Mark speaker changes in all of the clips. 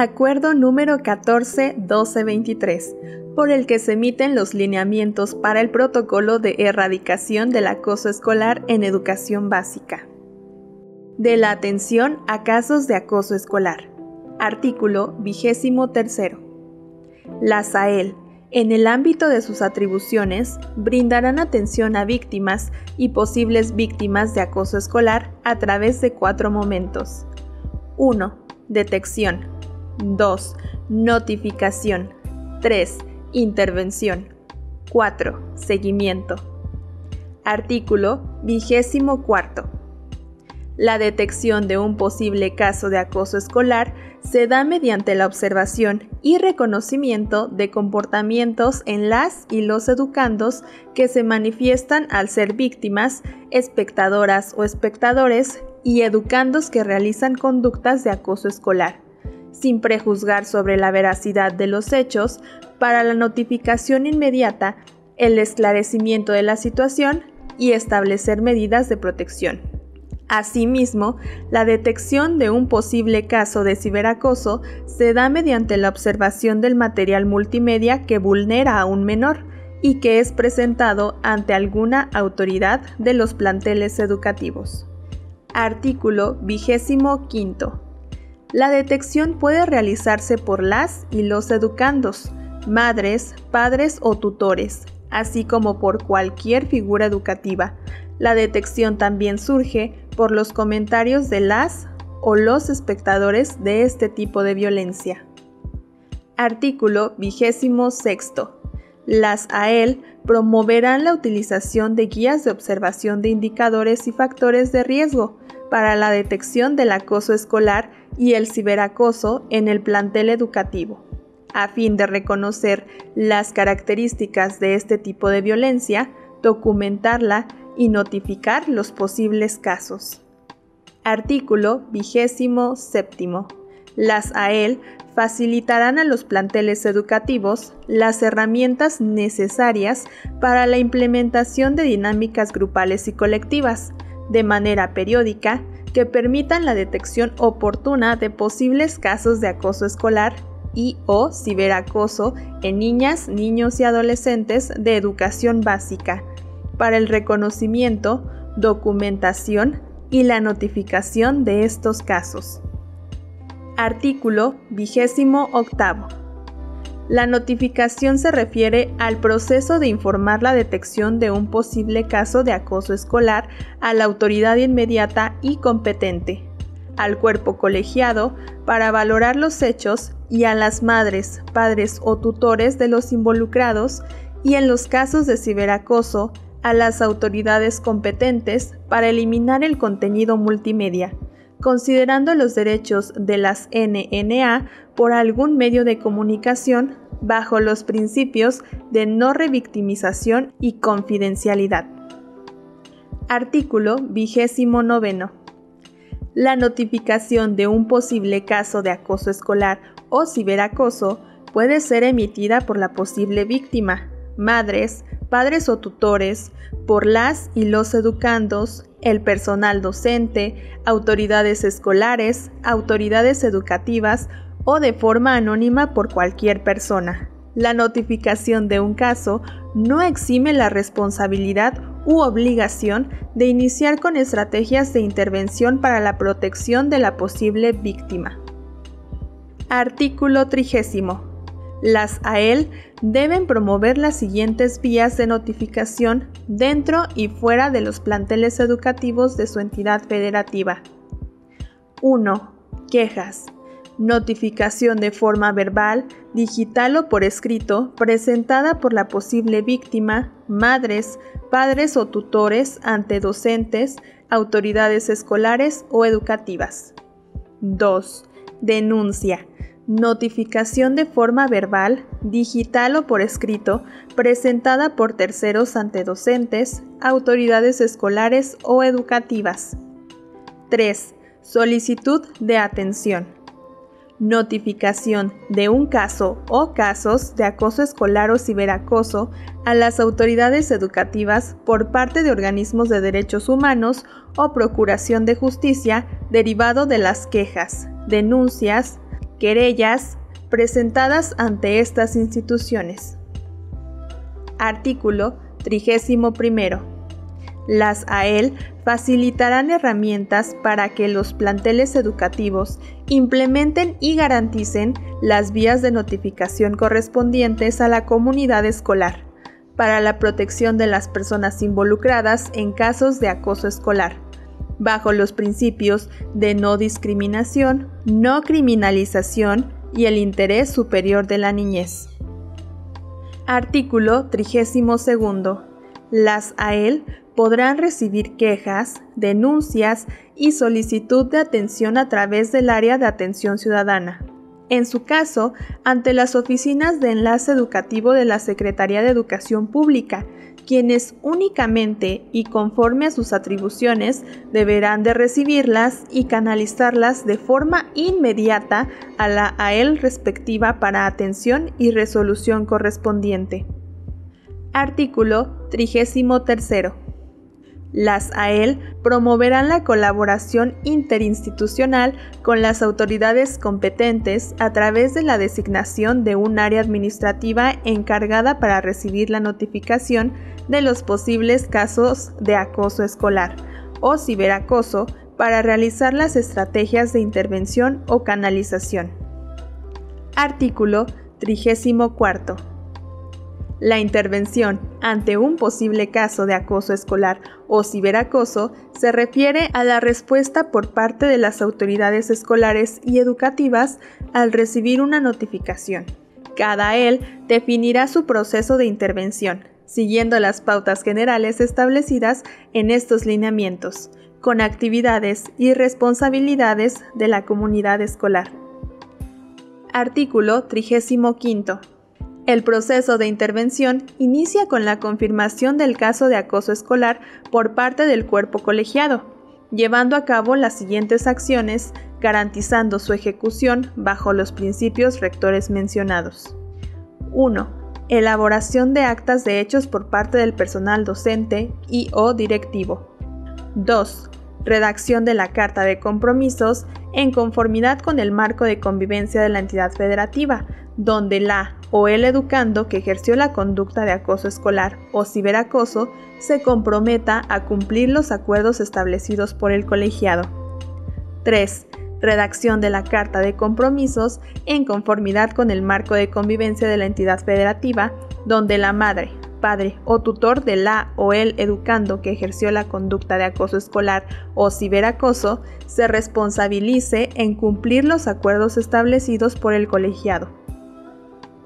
Speaker 1: Acuerdo número 14-1223, por el que se emiten los lineamientos para el protocolo de erradicación del acoso escolar en educación básica. De la atención a casos de acoso escolar. Artículo 23. La SAEL, en el ámbito de sus atribuciones, brindarán atención a víctimas y posibles víctimas de acoso escolar a través de 4 momentos. 1. Detección. 2. Notificación. 3. Intervención. 4. Seguimiento. Artículo 24. La detección de un posible caso de acoso escolar se da mediante la observación y reconocimiento de comportamientos en las y los educandos que se manifiestan al ser víctimas, espectadoras o espectadores y educandos que realizan conductas de acoso escolar, sin prejuzgar sobre la veracidad de los hechos, para la notificación inmediata, el esclarecimiento de la situación y establecer medidas de protección. Asimismo, la detección de un posible caso de ciberacoso se da mediante la observación del material multimedia que vulnera a un menor y que es presentado ante alguna autoridad de los planteles educativos. Artículo 25. La detección puede realizarse por las y los educandos, madres, padres o tutores, así como por cualquier figura educativa. La detección también surge por los comentarios de las o los espectadores de este tipo de violencia. Artículo 26. Las AEL promoverán la utilización de guías de observación de indicadores y factores de riesgo para la detección del acoso escolar y el ciberacoso en el plantel educativo, a fin de reconocer las características de este tipo de violencia, documentarla y notificar los posibles casos. Artículo 27. Las AEL facilitarán a los planteles educativos las herramientas necesarias para la implementación de dinámicas grupales y colectivas, de manera periódica, que permitan la detección oportuna de posibles casos de acoso escolar y/o ciberacoso en niñas, niños y adolescentes de educación básica, para el reconocimiento, documentación y la notificación de estos casos. Artículo 28. La notificación se refiere al proceso de informar la detección de un posible caso de acoso escolar a la autoridad inmediata y competente, al cuerpo colegiado para valorar los hechos y a las madres, padres o tutores de los involucrados, y en los casos de ciberacoso a las autoridades competentes para eliminar el contenido multimedia, considerando los derechos de las NNA por algún medio de comunicación bajo los principios de no revictimización y confidencialidad. Artículo 29. La notificación de un posible caso de acoso escolar o ciberacoso puede ser emitida por la posible víctima, madres, padres o tutores, por las y los educandos, el personal docente, autoridades escolares, autoridades educativas o de forma anónima por cualquier persona. La notificación de un caso no exime la responsabilidad u obligación de iniciar con estrategias de intervención para la protección de la posible víctima. Artículo 30. Las AEL deben promover las siguientes vías de notificación dentro y fuera de los planteles educativos de su entidad federativa. 1. Quejas. Notificación de forma verbal, digital o por escrito, presentada por la posible víctima, madres, padres o tutores ante docentes, autoridades escolares o educativas. 2. Denuncia. Notificación de forma verbal, digital o por escrito, presentada por terceros ante docentes, autoridades escolares o educativas. 3. Solicitud de atención. Notificación de un caso o casos de acoso escolar o ciberacoso a las autoridades educativas por parte de organismos de derechos humanos o procuración de justicia derivado de las quejas, denuncias, Querellas presentadas ante estas instituciones. Artículo 31. Las AEL facilitarán herramientas para que los planteles educativos implementen y garanticen las vías de notificación correspondientes a la comunidad escolar para la protección de las personas involucradas en casos de acoso escolar, bajo los principios de no discriminación, no criminalización y el interés superior de la niñez. Artículo 32. Las AEL podrán recibir quejas, denuncias y solicitud de atención a través del área de atención ciudadana. En su caso, ante las oficinas de enlace educativo de la Secretaría de Educación Pública, quienes únicamente y conforme a sus atribuciones deberán de recibirlas y canalizarlas de forma inmediata a la AEL respectiva para atención y resolución correspondiente. Artículo 33. Las AEL promoverán la colaboración interinstitucional con las autoridades competentes a través de la designación de un área administrativa encargada para recibir la notificación de los posibles casos de acoso escolar o ciberacoso para realizar las estrategias de intervención o canalización. Artículo 34. La intervención ante un posible caso de acoso escolar o ciberacoso se refiere a la respuesta por parte de las autoridades escolares y educativas al recibir una notificación. Cada AEL definirá su proceso de intervención, siguiendo las pautas generales establecidas en estos lineamientos, con actividades y responsabilidades de la comunidad escolar. Artículo 35. El proceso de intervención inicia con la confirmación del caso de acoso escolar por parte del cuerpo colegiado, llevando a cabo las siguientes acciones, garantizando su ejecución bajo los principios rectores mencionados. 1. Elaboración de actas de hechos por parte del personal docente y/o directivo. 2. Redacción de la carta de compromisos en conformidad con el marco de convivencia de la entidad federativa, donde la o el educando que ejerció la conducta de acoso escolar o ciberacoso se comprometa a cumplir los acuerdos establecidos por el colegiado. 3. Redacción de la carta de compromisos en conformidad con el marco de convivencia de la entidad federativa, donde la madre, padre o tutor de la o el educando que ejerció la conducta de acoso escolar o ciberacoso se responsabilice en cumplir los acuerdos establecidos por el colegiado.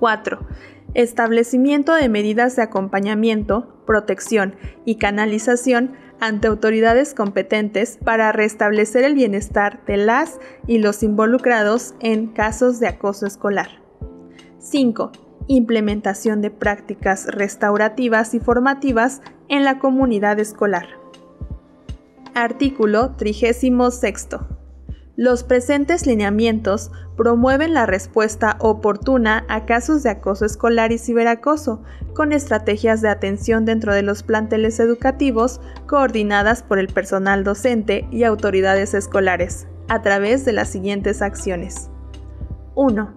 Speaker 1: 4. Establecimiento de medidas de acompañamiento, protección y canalización ante autoridades competentes para restablecer el bienestar de las y los involucrados en casos de acoso escolar. 5. Implementación de prácticas restaurativas y formativas en la comunidad escolar. Artículo 36. Los presentes lineamientos promueven la respuesta oportuna a casos de acoso escolar y ciberacoso, con estrategias de atención dentro de los planteles educativos coordinadas por el personal docente y autoridades escolares, a través de las siguientes acciones. 1.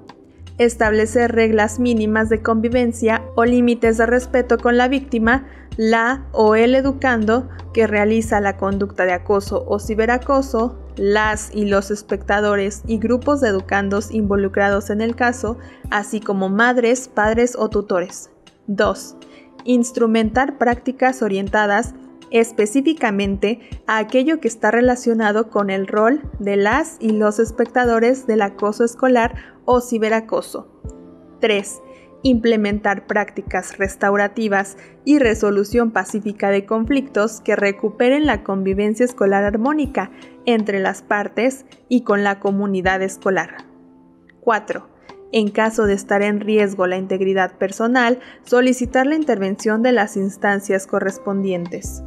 Speaker 1: Establecer reglas mínimas de convivencia o límites de respeto con la víctima, la o el educando que realiza la conducta de acoso o ciberacoso, las y los espectadores y grupos de educandos involucrados en el caso, así como madres, padres o tutores. 2. Instrumentar prácticas orientadas específicamente a aquello que está relacionado con el rol de las y los espectadores del acoso escolar o ciberacoso. 3. Implementar prácticas restaurativas y resolución pacífica de conflictos que recuperen la convivencia escolar armónica entre las partes y con la comunidad escolar. 4. En caso de estar en riesgo la integridad personal, solicitar la intervención de las instancias correspondientes.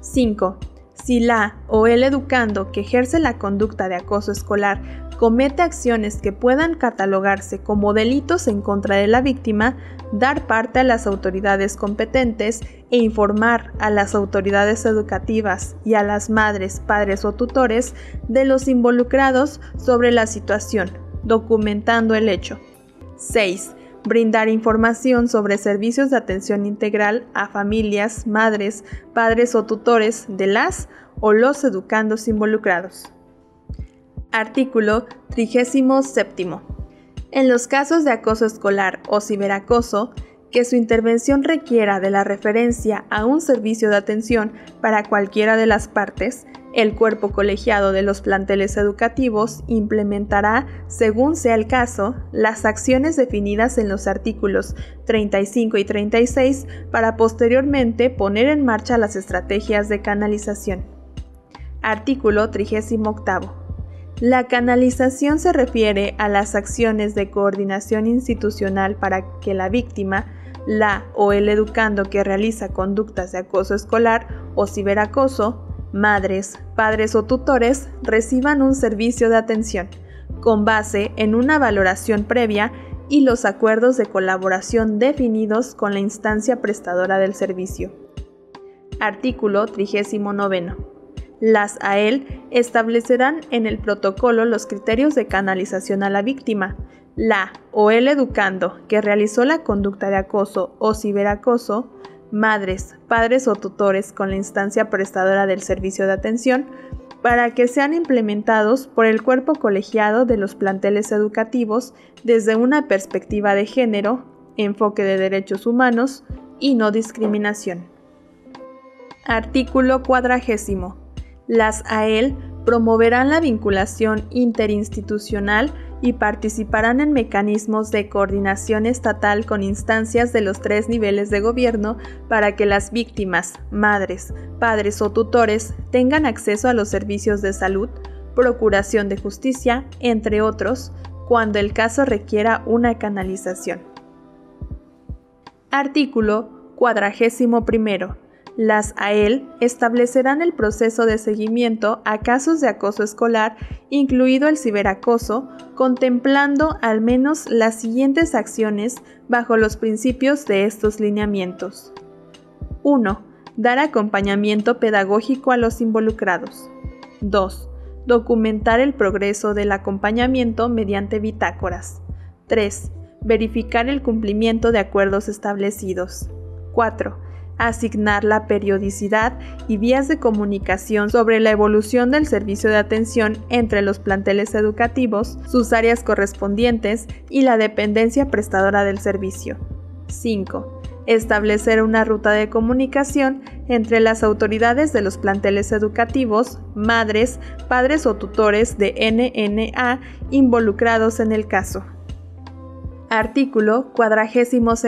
Speaker 1: 5. Si la o el educando que ejerce la conducta de acoso escolar comete acciones que puedan catalogarse como delitos en contra de la víctima, dar parte a las autoridades competentes e informar a las autoridades educativas y a las madres, padres o tutores de los involucrados sobre la situación, documentando el hecho. 6. Brindar información sobre servicios de atención integral a familias, madres, padres o tutores de las o los educandos involucrados. Artículo 37. En los casos de acoso escolar o ciberacoso, que su intervención requiera de la referencia a un servicio de atención para cualquiera de las partes, el cuerpo colegiado de los planteles educativos implementará, según sea el caso, las acciones definidas en los artículos 35 y 36 para posteriormente poner en marcha las estrategias de canalización. Artículo 38. La canalización se refiere a las acciones de coordinación institucional para que la víctima, la o el educando que realiza conductas de acoso escolar o ciberacoso, madres, padres o tutores reciban un servicio de atención, con base en una valoración previa y los acuerdos de colaboración definidos con la instancia prestadora del servicio. Artículo 39. Las AEL establecerán en el protocolo los criterios de canalización a la víctima, la o el educando que realizó la conducta de acoso o ciberacoso, madres, padres o tutores con la instancia prestadora del servicio de atención, para que sean implementados por el cuerpo colegiado de los planteles educativos desde una perspectiva de género, enfoque de derechos humanos y no discriminación. Artículo 40. Las AEL promoverán la vinculación interinstitucional y participarán en mecanismos de coordinación estatal con instancias de los 3 niveles de gobierno para que las víctimas, madres, padres o tutores tengan acceso a los servicios de salud, procuración de justicia, entre otros, cuando el caso requiera una canalización. Artículo 41. Las AEL establecerán el proceso de seguimiento a casos de acoso escolar, incluido el ciberacoso, contemplando al menos las siguientes acciones bajo los principios de estos lineamientos. 1. Dar acompañamiento pedagógico a los involucrados. 2. Documentar el progreso del acompañamiento mediante bitácoras. 3. Verificar el cumplimiento de acuerdos establecidos. 4. Asignar la periodicidad y vías de comunicación sobre la evolución del servicio de atención entre los planteles educativos, sus áreas correspondientes y la dependencia prestadora del servicio. 5. Establecer una ruta de comunicación entre las autoridades de los planteles educativos, madres, padres o tutores de NNA involucrados en el caso. Artículo 42.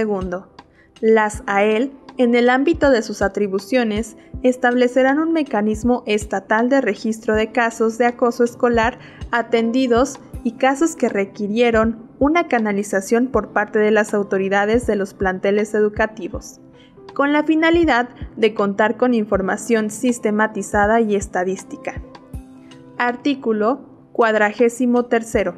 Speaker 1: Las AEL, en el ámbito de sus atribuciones, establecerán un mecanismo estatal de registro de casos de acoso escolar atendidos y casos que requirieron una canalización por parte de las autoridades de los planteles educativos, con la finalidad de contar con información sistematizada y estadística. Artículo 43.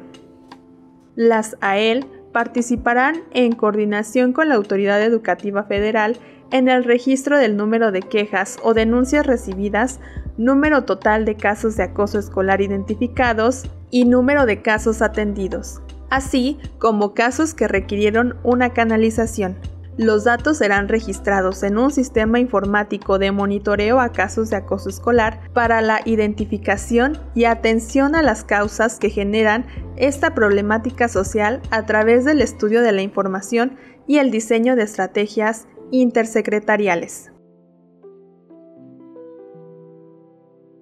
Speaker 1: Las AEL participarán en coordinación con la Autoridad Educativa Federal en el registro del número de quejas o denuncias recibidas, número total de casos de acoso escolar identificados y número de casos atendidos, así como casos que requirieron una canalización. Los datos serán registrados en un sistema informático de monitoreo a casos de acoso escolar para la identificación y atención a las causas que generan esta problemática social a través del estudio de la información y el diseño de estrategias intersecretariales.